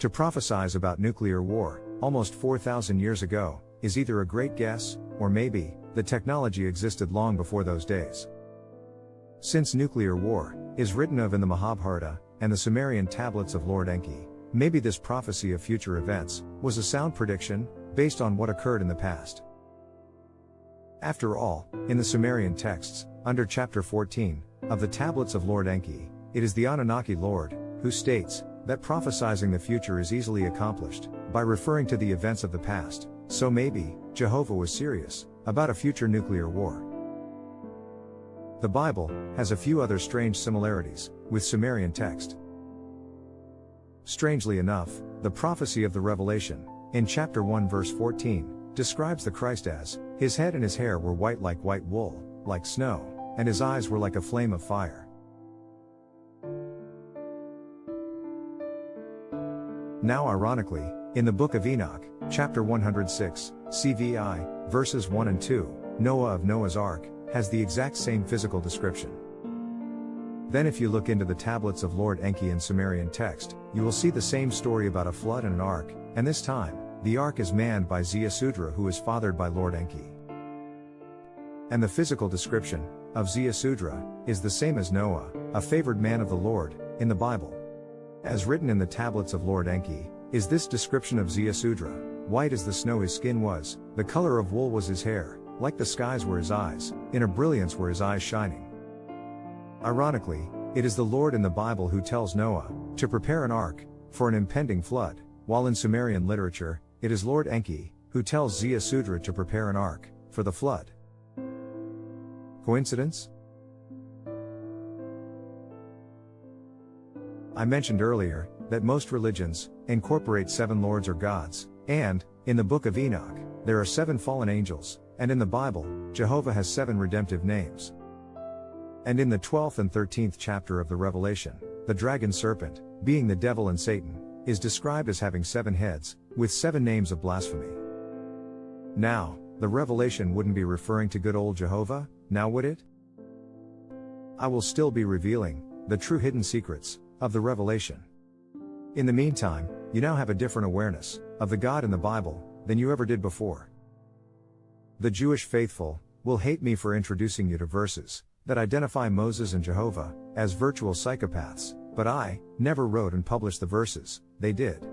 To prophesize about nuclear war, almost 4,000 years ago, is either a great guess, or maybe, the technology existed long before those days. Since nuclear war is written of in the Mahabharata and the Sumerian tablets of Lord Enki, maybe this prophecy of future events was a sound prediction based on what occurred in the past. After all, in the Sumerian texts, under chapter 14 of the tablets of Lord Enki, it is the Anunnaki Lord who states that prophesizing the future is easily accomplished by referring to the events of the past, so maybe Jehovah was serious about a future nuclear war. The Bible has a few other strange similarities with Sumerian text. Strangely enough, the prophecy of the Revelation, in chapter 1 verse 14, describes the Christ as, his head and his hair were white like white wool, like snow, and his eyes were like a flame of fire. Now ironically, in the book of Enoch, chapter 106, CVI, verses 1 and 2, Noah of Noah's Ark, has the exact same physical description. Then if you look into the tablets of Lord Enki in Sumerian text, you will see the same story about a flood and an ark, and this time, the ark is manned by Ziusudra, who is fathered by Lord Enki. And the physical description of Ziusudra is the same as Noah, a favored man of the Lord, in the Bible. As written in the tablets of Lord Enki, is this description of Ziusudra: white as the snow his skin was, the color of wool was his hair, like the skies were his eyes, in a brilliance were his eyes shining. Ironically, it is the Lord in the Bible who tells Noah to prepare an ark for an impending flood, while in Sumerian literature, it is Lord Enki who tells Ziusudra to prepare an ark for the flood. Coincidence? I mentioned earlier that most religions incorporate 7 lords or gods, and, in the book of Enoch, there are 7 fallen angels, and in the Bible, Jehovah has 7 redemptive names. And in the 12th and 13th chapter of the Revelation, the dragon serpent, being the devil and Satan, is described as having 7 heads, with 7 names of blasphemy. Now, the Revelation wouldn't be referring to good old Jehovah, now would it? I will still be revealing the true hidden secrets of the Revelation. In the meantime, you now have a different awareness of the God in the Bible than you ever did before. The Jewish faithful will hate me for introducing you to verses that identify Moses and Jehovah as virtual psychopaths, but I never wrote and published the verses, they did.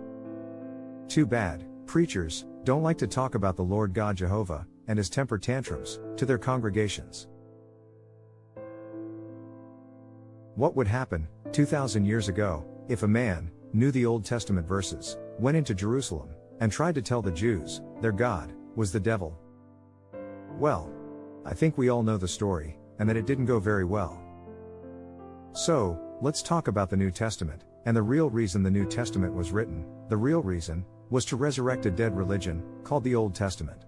Too bad, preachers don't like to talk about the Lord God Jehovah and his temper tantrums to their congregations. What would happen 2,000 years ago if a man knew the Old Testament verses, went into Jerusalem, and tried to tell the Jews their God was the devil? Well, I think we all know the story, and that it didn't go very well. So, let's talk about the New Testament, and the real reason the New Testament was written. The real reason was to resurrect a dead religion, called the Old Testament.